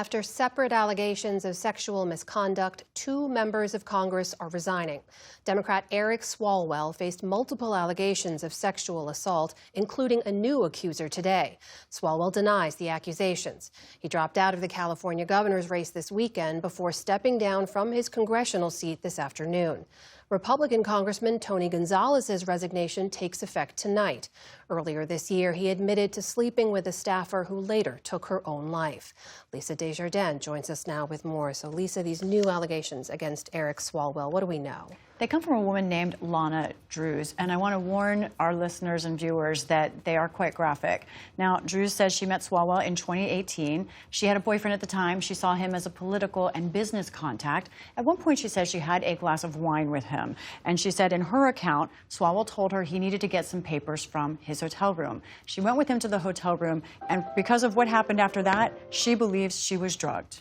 After separate allegations of sexual misconduct, 2 members of Congress are resigning. Democrat Eric Swalwell faced multiple allegations of sexual assault, including a new accuser today. Swalwell denies the accusations. He dropped out of the California governor's race this weekend before stepping down from his congressional seat this afternoon. Republican Congressman Tony Gonzales' resignation takes effect tonight. Earlier this year, he admitted to sleeping with a staffer who later took her own life. Lisa Desjardins joins us now with more. So, Lisa, these new allegations against Eric Swalwell, what do we know? They come from a woman named Lana Drews, and I want to warn our listeners and viewers that they are quite graphic. Now, Drews says she met Swalwell in 2018. She had a boyfriend at the time. She saw him as a political and business contact. At one point, she says she had a glass of wine with him. And she said in her account, Swalwell told her he needed to get some papers from his hotel room. She went with him to the hotel room, and because of what happened after that, she believes she was drugged.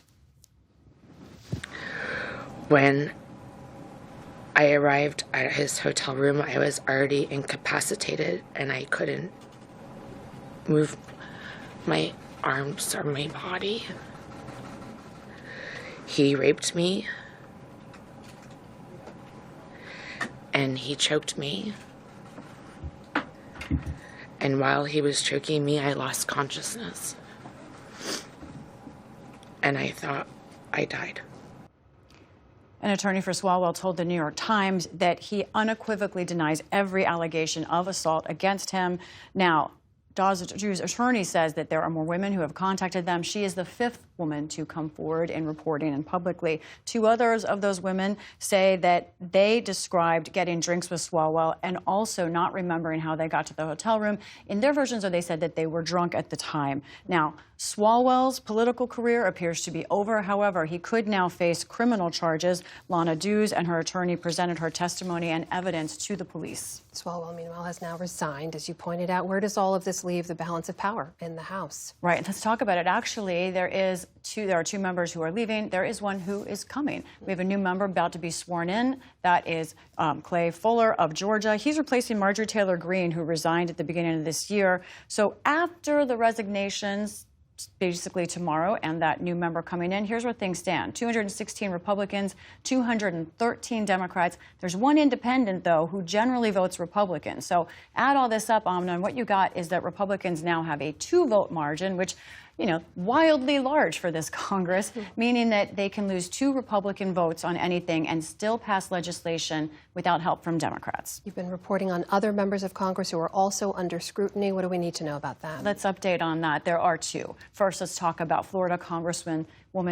When I arrived at his hotel room, I was already incapacitated and I couldn't move my arms or my body. He raped me and he choked me. And while he was choking me, I lost consciousness. And I thought I died. An attorney for Swalwell told the New York Times that he unequivocally denies every allegation of assault against him. Now, Drew's attorney says that there are more women who have contacted them. She is the 5th woman to come forward in reporting and publicly. 2 others of those women say that they described getting drinks with Swalwell and also not remembering how they got to the hotel room. In their versions, they said that they were drunk at the time. Now, Swalwell's political career appears to be over. However, he could now face criminal charges. Lana Drews and her attorney presented her testimony and evidence to the police. Swalwell, meanwhile, has now resigned, as you pointed out. Where does all of this leave the balance of power in the House? Right. Let's talk about it. Actually, there are 2 members who are leaving. There is one who is coming. We have a new member about to be sworn in. That is Clay Fuller of Georgia. He's replacing Marjorie Taylor Greene, who resigned at the beginning of this year. So after the resignations, basically tomorrow, and that new member coming in, here's where things stand. 216 Republicans, 213 Democrats. There's 1 independent, though, who generally votes Republican. So add all this up, Amna, and what you got is that Republicans now have a 2-vote margin, which, wildly large for this Congress, meaning that they can lose 2 Republican votes on anything and still pass legislation without help from Democrats. You've been reporting on other members of Congress who are also under scrutiny. What do we need to know about that? Let's update on that. There are 2. First, let's talk about Florida Congresswoman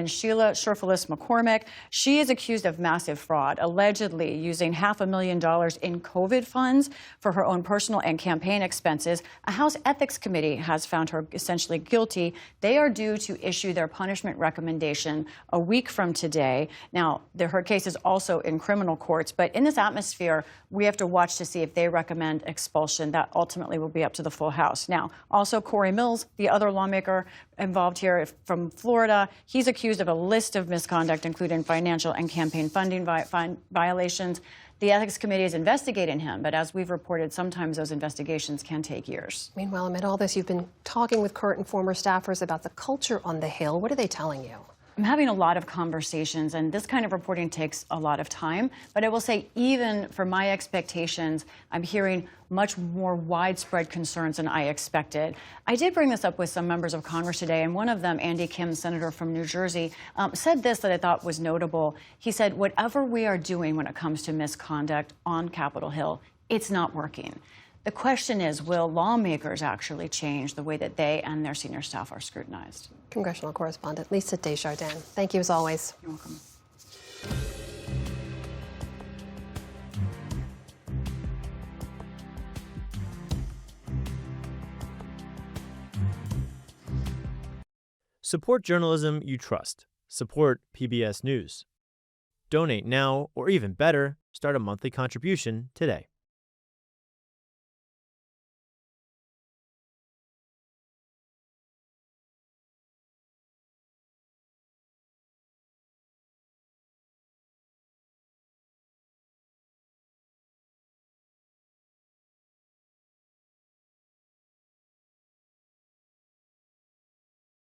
Sheila Sherfilis McCormick. She is accused of massive fraud, allegedly using $500,000 in COVID funds for her own personal and campaign expenses. A House Ethics Committee has found her essentially guilty. They are due to issue their punishment recommendation a week from today. Now, her case is also in criminal courts, but in this atmosphere, we have to watch to see if they recommend expulsion. That ultimately will be up to the full House. Now, also Corey Mills, the other lawmaker involved here from Florida, he's accused of a list of misconduct, including financial and campaign funding violations. The Ethics Committee is investigating him, but as we've reported, sometimes those investigations can take years. Meanwhile, amid all this, you've been talking with current and former staffers about the culture on the Hill. What are they telling you? I'm having a lot of conversations, and this kind of reporting takes a lot of time. But I will say, even for my expectations, I'm hearing much more widespread concerns than I expected. I did bring this up with some members of Congress today, and one of them, Andy Kim, senator from New Jersey, said this that I thought was notable. He said, whatever we are doing when it comes to misconduct on Capitol Hill, it's not working. The question is, will lawmakers actually change the way that they and their senior staff are scrutinized? Congressional correspondent Lisa Desjardins, thank you as always. You're welcome. Support journalism you trust. Support PBS News. Donate now, or even better, start a monthly contribution today.